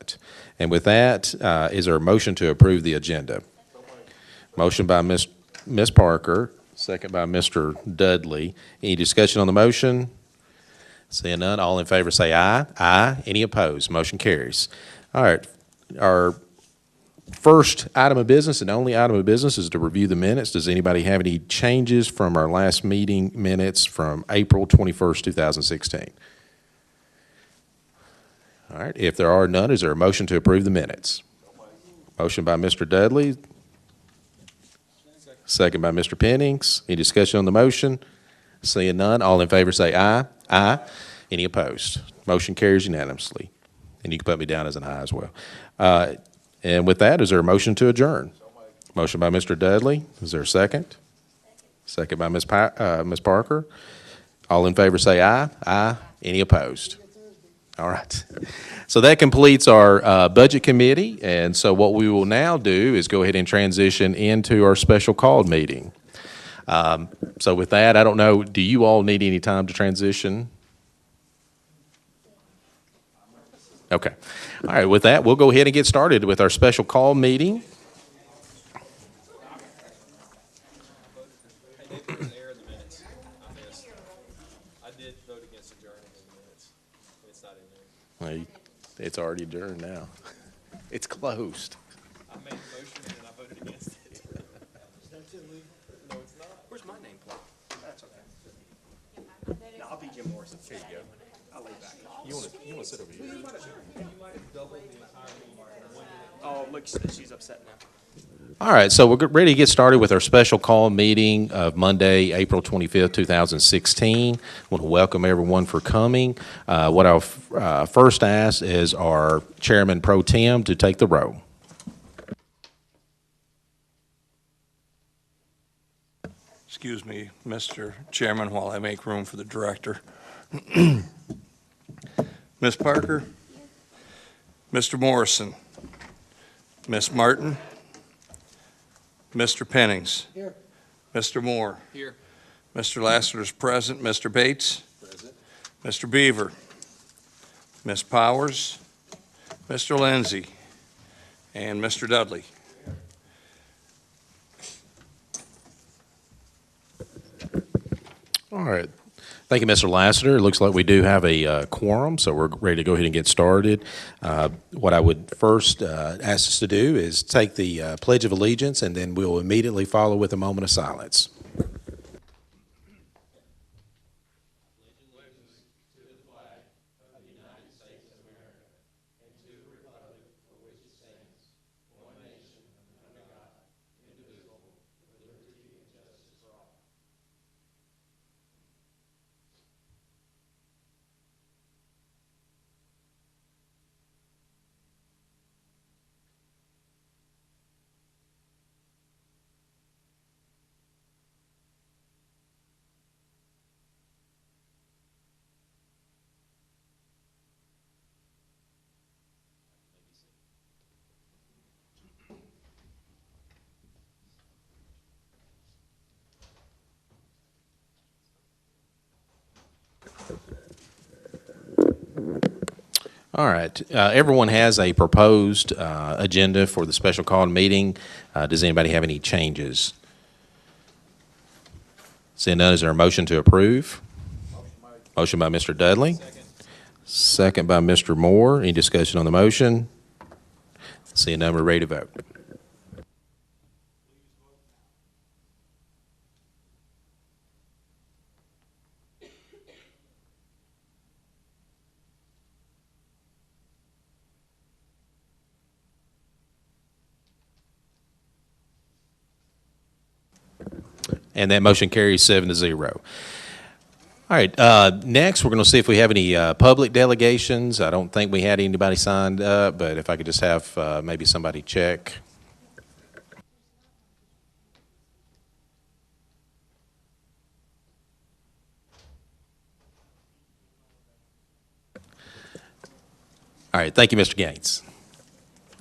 vote. And with that, is there a motion to approve the agenda? Motion by Ms. Parker, second by Mr. Dudley. Any discussion on the motion? Seeing none, all in favor say aye. Aye. Any opposed? Motion carries. All right. Our first item of business and only item of business is to review the minutes. Does anybody have any changes from our last meeting minutes from April 21st, 2016? All right. If there are none, is there a motion to approve the minutes? Motion by Mr. Dudley. Second by Mr. Pennings. Any discussion on the motion? Seeing none, all in favor say aye. Aye. Any opposed? Motion carries unanimously. And you can put me down as an aye as well. And with that, is there a motion to adjourn? Motion by Mr. Dudley. Is there a second? Second by Ms. Parker. All in favor say aye. Aye. Any opposed? All right. So that completes our budget committee. And so what we will now do is go ahead and transition into our special called meeting. So with that, I don't know, do you all need any time to transition? Okay. All right, with that, we'll go ahead and get started with our special call meeting. Well, it's already adjourned now. It's closed. I made a motion and I voted against it. That's illegal. No, it's not. Where's my name plate? That's okay. No, I'll be Jim Morrison. Here you go. I'll lay back. You want to sit over here? You might have doubled the entire meeting. Oh, look, she's upset now. All right, so we're ready to get started with our special call meeting of Monday, April 25th, 2016. I want to welcome everyone for coming. What I'll first ask is our Chairman Pro Tem to take the roll. Excuse me, Mr. Chairman, while I make room for the director. Ms. Parker, Mr. Morrison, Ms. Martin, Mr. Pennings. Here. Mr. Moore. Here. Mr. Lassiter is present. Mr. Bates. Present. Mr. Beaver. Ms. Powers. Mr. Lindsay. And Mr. Dudley. All right. Thank you, Mr. Lassiter. It looks like we do have a quorum, so we're ready to go ahead and get started. What I would first ask us to do is take the Pledge of Allegiance, and then we'll immediately follow with a moment of silence. All right. Everyone has a proposed agenda for the special call meeting. Does anybody have any changes? Seeing none, is there a motion to approve? Motion by Mr. Dudley. Second by Mr. Moore. Any discussion on the motion? Seeing none, we're ready to vote. And that motion carries 7-0. All right, next we're going to see if we have any public delegations. I don't think we had anybody signed up, but if I could just have maybe somebody check. All right, thank you, Mr. Gaines.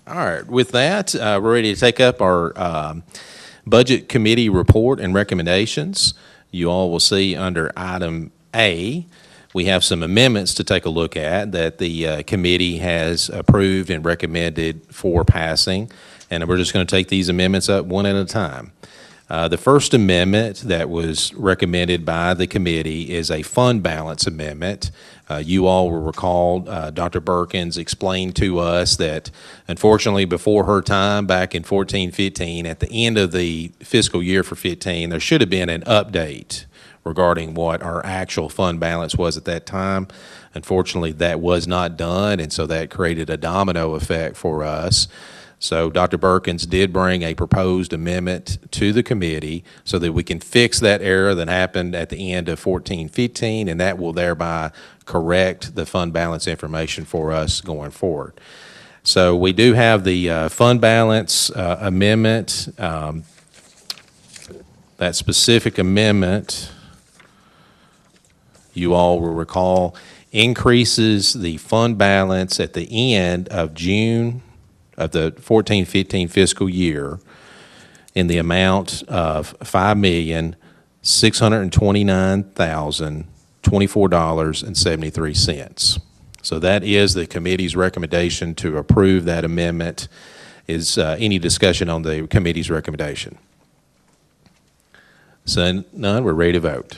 All right, with that, we're ready to take up our Budget Committee report and recommendations. You all will see under item A, we have some amendments to take a look at that the committee has approved and recommended for passing, and we're just going to take these amendments up one at a time. The first amendment that was recommended by the committee is a fund balance amendment. You all will recall Dr. Perkins explained to us that unfortunately before her time back in 14-15, at the end of the fiscal year for 15, there should have been an update regarding what our actual fund balance was at that time. Unfortunately, that was not done, and so that created a domino effect for us. So Dr. Perkins did bring a proposed amendment to the committee so that we can fix that error that happened at the end of 14-15, and that will thereby correct the fund balance information for us going forward. So we do have the fund balance amendment. That specific amendment, you all will recall, increases the fund balance at the end of June of the 14-15 fiscal year in the amount of $5,629,024.73. So that is the committee's recommendation to approve that amendment. Is any discussion on the committee's recommendation? So none, we're ready to vote.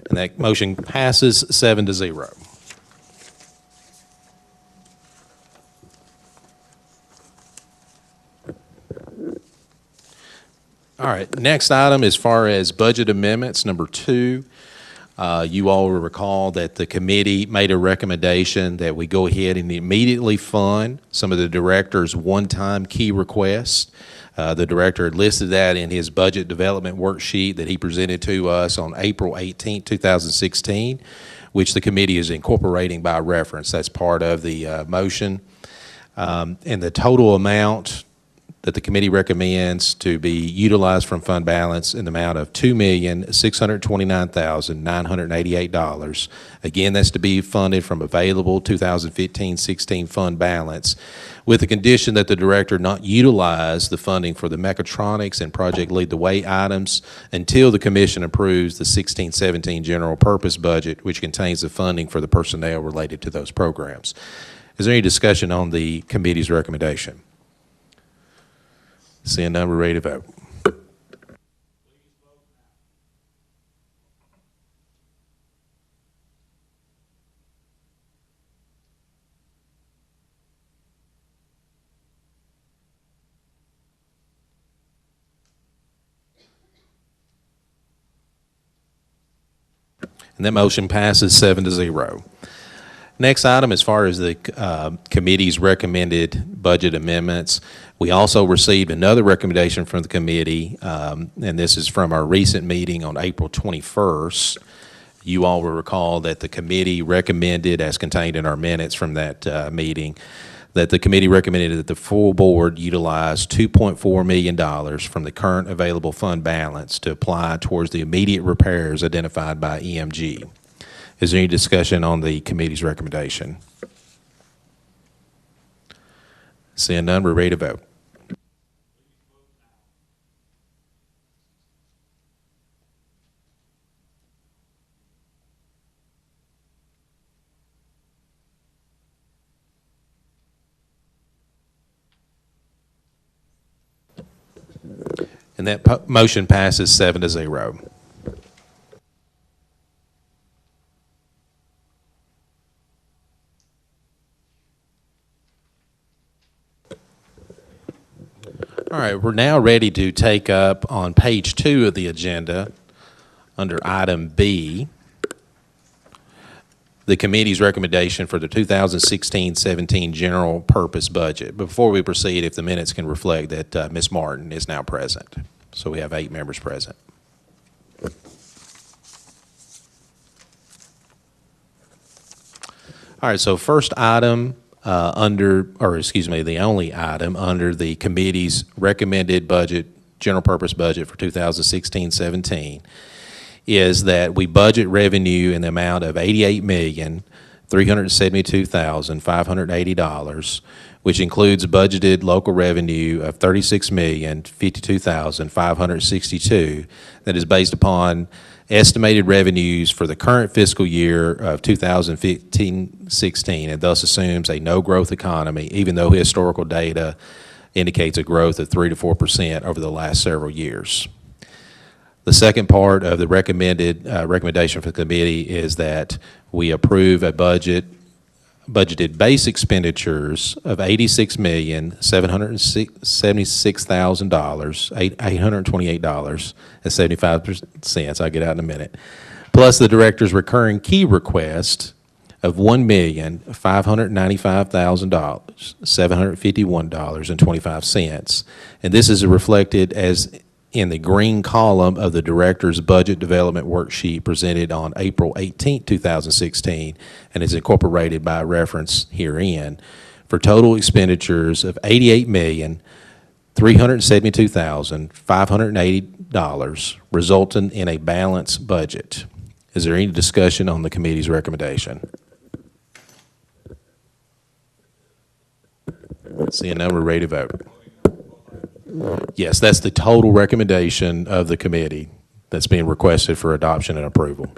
And that motion passes 7-0. All right, next item as far as budget amendments, number 2. You all will recall that the committee made a recommendation that we go ahead and immediately fund some of the director's one-time key requests. The director had listed that in his budget development worksheet that he presented to us on April 18, 2016, which the committee is incorporating by reference. That's part of the motion. And the total amount that the committee recommends to be utilized from fund balance in the amount of $2,629,988. Again, that's to be funded from available 2015-16 fund balance, with the condition that the director not utilize the funding for the mechatronics and Project Lead the Way items until the commission approves the 16-17 general purpose budget, which contains the funding for the personnel related to those programs. Is there any discussion on the committee's recommendation? Seeing none, we're ready to vote. And that motion passes 7-0. Next item, as far as the committee's recommended budget amendments, we also received another recommendation from the committee, and this is from our recent meeting on April 21st. You all will recall that the committee recommended, as contained in our minutes from that meeting, that the committee recommended that the full board utilize $2.4 million from the current available fund balance to apply towards the immediate repairs identified by EMG. Is there any discussion on the committee's recommendation? Seeing none, we're ready to vote. And that motion passes 7-0. All right, we're now ready to take up on page 2 of the agenda, under item B, the committee's recommendation for the 2016-17 general purpose budget. Before we proceed, if the minutes can reflect that Ms. Martin is now present. So we have 8 members present. All right, so first item the only item under the committee's recommended budget, general purpose budget for 2016-17 is that we budget revenue in the amount of $88,372,580, which includes budgeted local revenue of $36,052,562 that is based upon estimated revenues for the current fiscal year of 2015-16, and thus assumes a no-growth economy, even though historical data indicates a growth of 3 to 4% over the last several years. The second part of the recommendation for the committee is that we approve a budgeted base expenditures of $86,776,000, $828.75. I'll get out in a minute. Plus the director's recurring key request of $1,595,000, $751.25. And this is reflected as in the green column of the director's budget development worksheet presented on April 18, 2016, and is incorporated by reference herein, for total expenditures of $88,372,580, resulting in a balanced budget. Is there any discussion on the committee's recommendation? Seeing none, we're ready to vote. Yes, that's the total recommendation of the committee that's being requested for adoption and approval.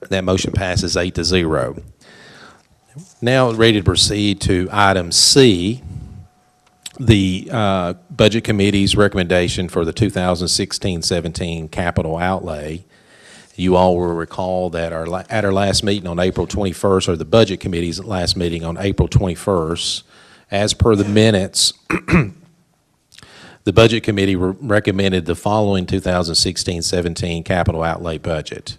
That motion passes 8-0. Now ready to proceed to item C, the Budget Committee's recommendation for the 2016-17 capital outlay. You all will recall that at our last meeting on April 21st, or the Budget Committee's last meeting on April 21st, as per the minutes, the Budget Committee recommended the following 2016-17 capital outlay budget.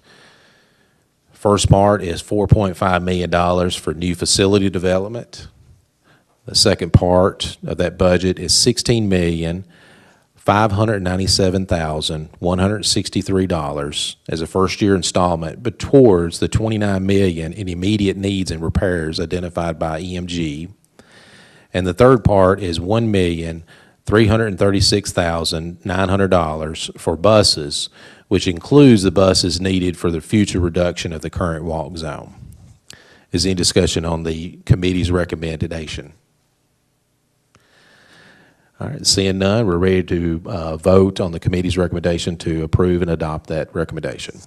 First part is $4.5 million for new facility development. The second part of that budget is $16,597,163 as a first-year installment, but towards the $29 million in immediate needs and repairs identified by EMG. And the third part is $1,336,900 for buses, which includes the buses needed for the future reduction of the current walk zone. Is there any discussion on the committee's recommendation? All right, seeing none, we're ready to vote on the committee's recommendation to approve and adopt that recommendation.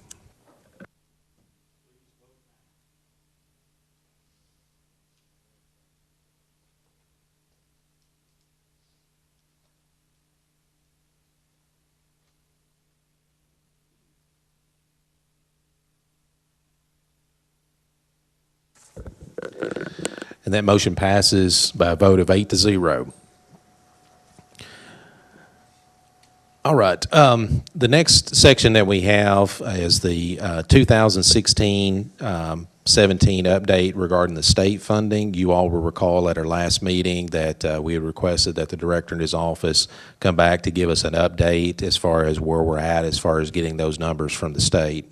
And that motion passes by a vote of 8-0. All right. The next section that we have is the 2016-17 update regarding the state funding. You all will recall at our last meeting that we had requested that the director and his office come back to give us an update as far as where we're at as far as getting those numbers from the state.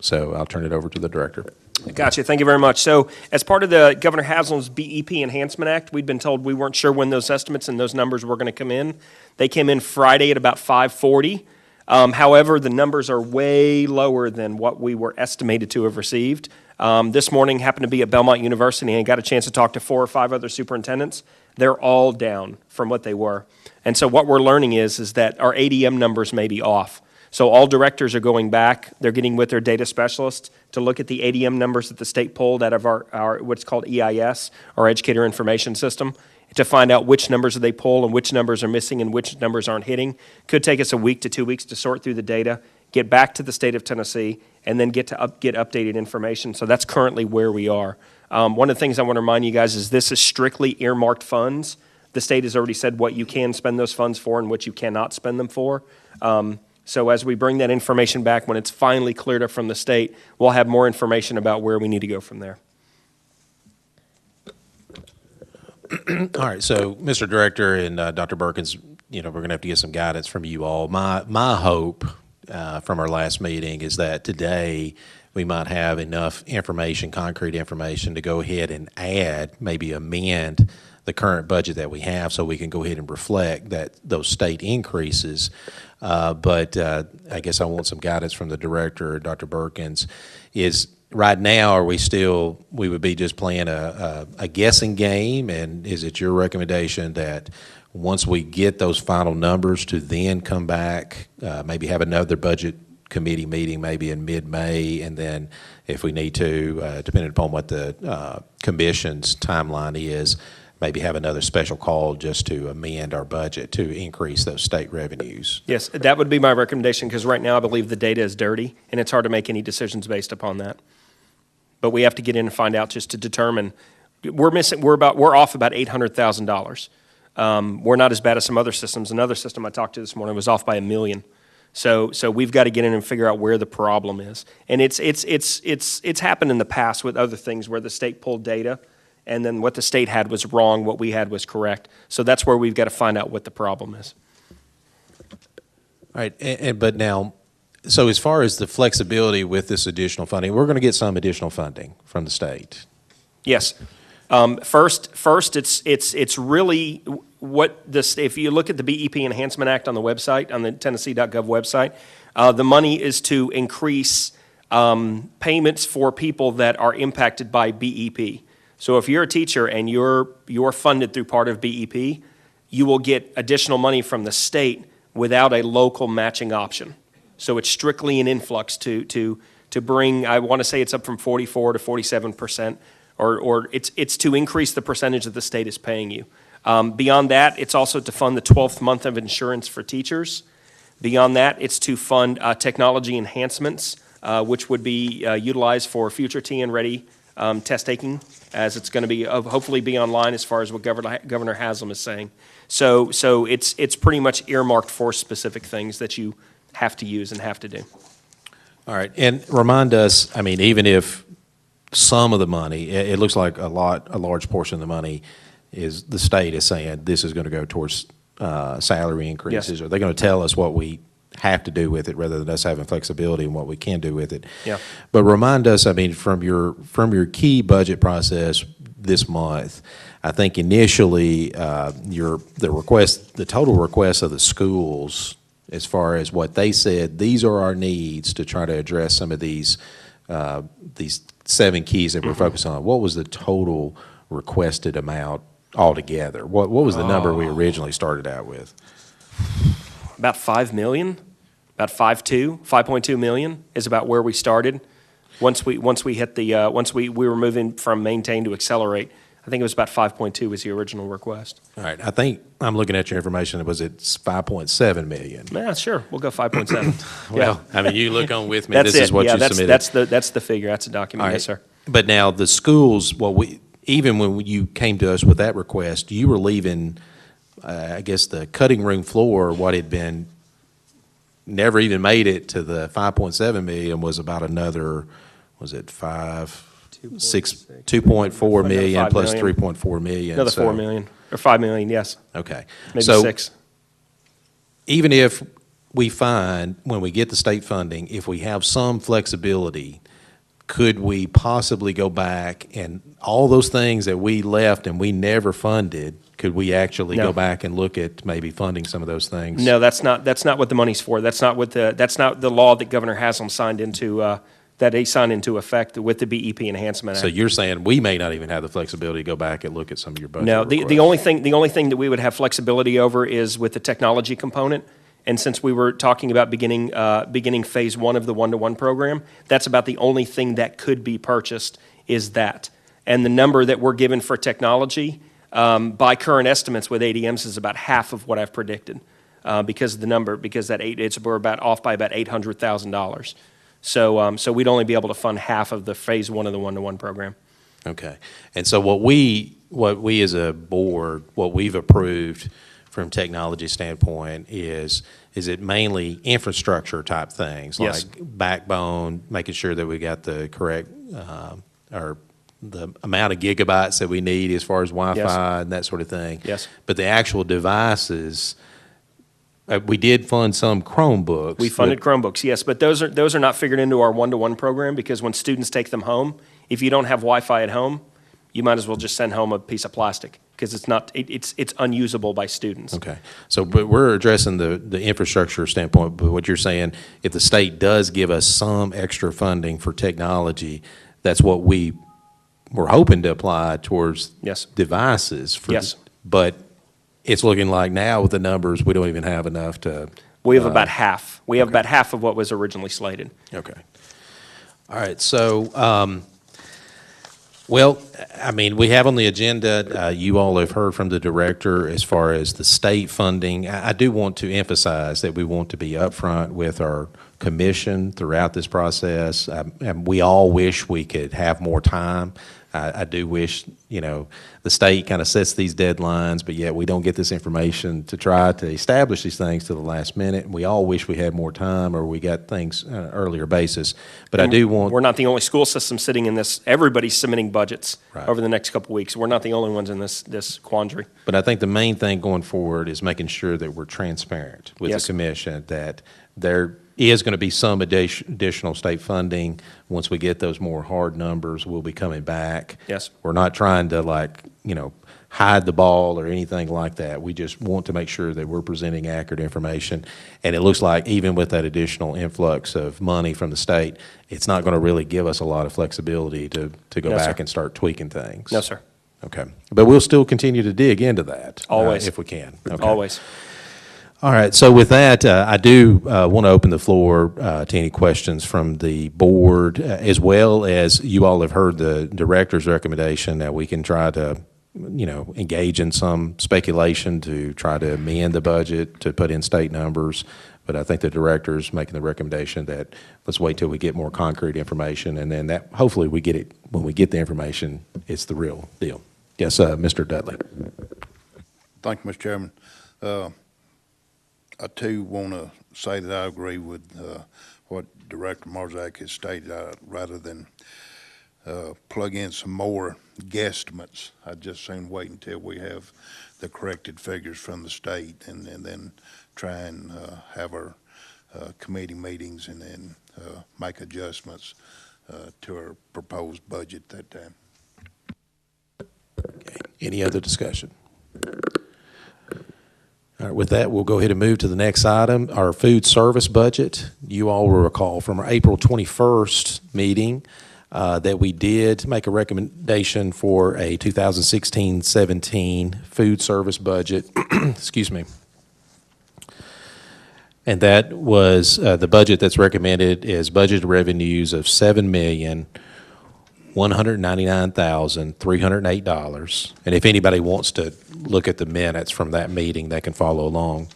So I'll turn it over to the director. Gotcha. Thank you very much. So as part of the Governor Haslam's BEP Enhancement Act, we'd been told we weren't sure when those estimates and those numbers were going to come in. They came in Friday at about 5:40. However, the numbers are way lower than what we were estimated to have received. This morning happened to be at Belmont University and got a chance to talk to 4 or 5 other superintendents. They're all down from what they were. And so what we're learning is that our ADM numbers may be off. So all directors are going back. They're getting with their data specialists to look at the ADM numbers that the state pulled out of our what's called EIS, our Educator Information System, to find out which numbers they pull and which numbers are missing and which numbers aren't hitting. Could take us a week to 2 weeks to sort through the data, get back to the state of Tennessee, and then get updated information. So that's currently where we are. One of the things I want to remind you guys is this is strictly earmarked funds. The state has already said what you can spend those funds for and what you cannot spend them for. So as we bring that information back, when it's finally cleared up from the state, we'll have more information about where we need to go from there. All right, so Mr. Director and Dr. Perkins, we're going to have to get some guidance from you all. My hope from our last meeting is that today we might have enough information, concrete information, to go ahead and add, maybe amend the current budget that we have so we can go ahead and reflect those state increases. But I guess I want some guidance from the director, Dr. Perkins. Is right now, are we would be just playing a guessing game? And is it your recommendation that once we get those final numbers to then come back, maybe have another budget committee meeting maybe in mid-May, and then if we need to, depending upon what the commission's timeline is, maybe have another special call just to amend our budget to increase those state revenues? Yes, that would be my recommendation, because right now I believe the data is dirty, and it's hard to make any decisions based upon that. But we have to get in and find out just to determine. We're off about $800,000. We're not as bad as some other systems. Another system I talked to this morning was off by $1 million. So we've got to get in and figure out where the problem is. And it's happened in the past with other things where the state pulled data, and then what the state had was wrong, what we had was correct. So that's where we've got to find out what the problem is. All right, but now, so as far as the flexibility with this additional funding, we're going to get some additional funding from the state. Yes. First, it's really what this. If you look at the BEP Enhancement Act on the website, on the Tennessee.gov website, the money is to increase payments for people that are impacted by BEP. So if you're a teacher and you're funded through part of BEP, you will get additional money from the state without a local matching option. So it's strictly an influx to bring. I want to say it's up from 44 to 47%. Or it's to increase the percentage that the state is paying you. Beyond that, it's also to fund the 12th month of insurance for teachers. Beyond that, it's to fund technology enhancements, which would be utilized for future TN-ready test taking, as it's going to be hopefully be online as far as what Governor Haslam is saying. So it's pretty much earmarked for specific things that you have to use and have to do. All right, and remind us, I mean, even if some of the money, it looks like a large portion of the money is the state is saying this is going to go towards salary increases. Yes. Are they going to tell us what we have to do with it rather than us having flexibility in what we can do with it? Yeah. But remind us, I mean, from your key budget process this month, I think initially the total request of the schools, as far as what they said, these are our needs to try to address some of these 7 keys that we're focused on. What was the total requested amount altogether? What was the number we originally started out with? About $5 million, about 5.2 million is about where we started. Once we hit we were moving from maintain to accelerate. I think it was about 5.2 was the original request. All right, I think I'm looking at your information. Was it 5.7 million? Yeah, sure. We'll go 5.7. Well, I mean, you look on with me. That's this it. is what yeah, you that's, submitted. That's the figure. That's a document. All right. Yes, sir. But now the schools, even when you came to us with that request, you were leaving, I guess, the cutting room floor, what had been, never even made it to the 5.7 million was about another, was it 2.4 million plus 3.4 million. Another 4 million or 5 million, yes. Okay. Maybe so 6. Even if we find, when we get the state funding, if we have some flexibility, could we possibly go back and all those things that we left and we never funded, could we actually go back and look at maybe funding some of those things? No, that's not what the money's for. That's not the law that Governor Haslam signed into that he signed into effect with the BEP Enhancement Act. So you're saying we may not even have the flexibility to go back and look at some of your budget No, requests. the only thing that we would have flexibility over is with the technology component. And since we were talking about beginning phase 1 of the one-to-one program, that's about the only thing that could be purchased is that. And the number that we're given for technology, by current estimates with ADMs, is about half of what I've predicted because of the number, because we're about off by about $800,000. So we'd only be able to fund half of the phase 1 of the one-to-one program. Okay. And so what we as a board, what we've approved from technology standpoint is it mainly infrastructure type things, Yes. like backbone, making sure that we got the correct or the amount of gigabytes that we need as far as Wi-Fi Yes. and that sort of thing. Yes. But the actual devices, We did fund some Chromebooks. We funded Chromebooks, yes, but those are not figured into our one-to-one program because when students take them home, if you don't have Wi-Fi at home, you might as well just send home a piece of plastic because it's unusable by students. Okay. So, but we're addressing the infrastructure standpoint, but what you're saying, if the state does give us some extra funding for technology, that's what we were hoping to apply towards Yes. devices. Yes. But it's looking like now with the numbers, we don't even have enough to. We have about half. We have about half of what was originally slated. Okay. All right. So, well, I mean, we have on the agenda, you all have heard from the director as far as the state funding. I do want to emphasize that we want to be upfront with our commission throughout this process. And we all wish we could have more time. I do wish, the state kind of sets these deadlines, but yet we don't get this information to try to establish these things to the last minute. We all wish we had more time or we got things on an earlier basis. But I do want. We're not the only school system sitting in this. Everybody's submitting budgets Right. over the next couple of weeks. We're not the only ones in this quandary. But I think the main thing going forward is making sure that we're transparent with the Yes. commission, that there is going to be some additional state funding. Once we get those more hard numbers, we'll be coming back. Yes. We're not trying to hide the ball or anything like that. We just want to make sure that we're presenting accurate information. And it looks like even with that additional influx of money from the state, it's not going to really give us a lot of flexibility to go No, back sir. and start tweaking things. No, sir. Okay. But we'll still continue to dig into that. Always. If we can. Okay. Always. All right, so with that, I do want to open the floor to any questions from the board, as well as you all have heard the director's recommendation that we can try to, engage in some speculation to try to amend the budget, to put in state numbers. But I think the director's making the recommendation that let's wait till we get more concrete information, and then that, hopefully we get it, when we get the information, it's the real deal. Yes, Mr. Dudley. Thank you, Mr. Chairman. I too want to say that I agree with what Director Marzak has stated. Rather than plug in some more guesstimates, I'd just soon wait until we have the corrected figures from the state and then try and have our committee meetings and then make adjustments to our proposed budget that time. Okay. Any other discussion? All right, with that, we'll go ahead and move to the next item, our food service budget. You all will recall from our April 21st meeting that we did make a recommendation for a 2016-17 food service budget. Excuse me. And that was the budget that's recommended is budget revenues of $7,199,308. And if anybody wants to look at the minutes from that meeting, they can follow along.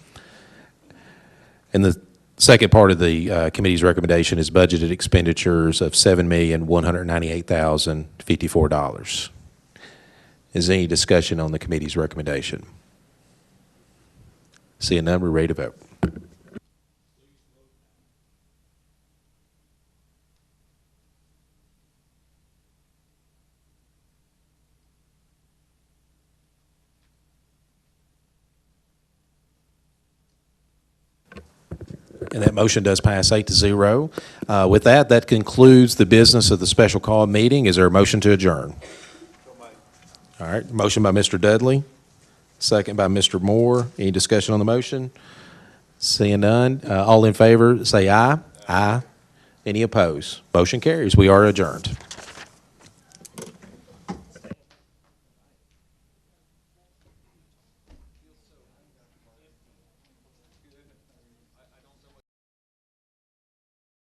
And the second part of the committee's recommendation is budgeted expenditures of $7,198,054. Is there any discussion on the committee's recommendation? Seeing none, we're ready to vote. And that motion does pass 8-0. With that, that concludes the business of the special call meeting. Is there a motion to adjourn? All right, motion by Mr. Dudley, second by Mr. Moore. Any discussion on the motion? Seeing none, all in favor say aye. Aye. Any opposed? Motion carries. We are adjourned.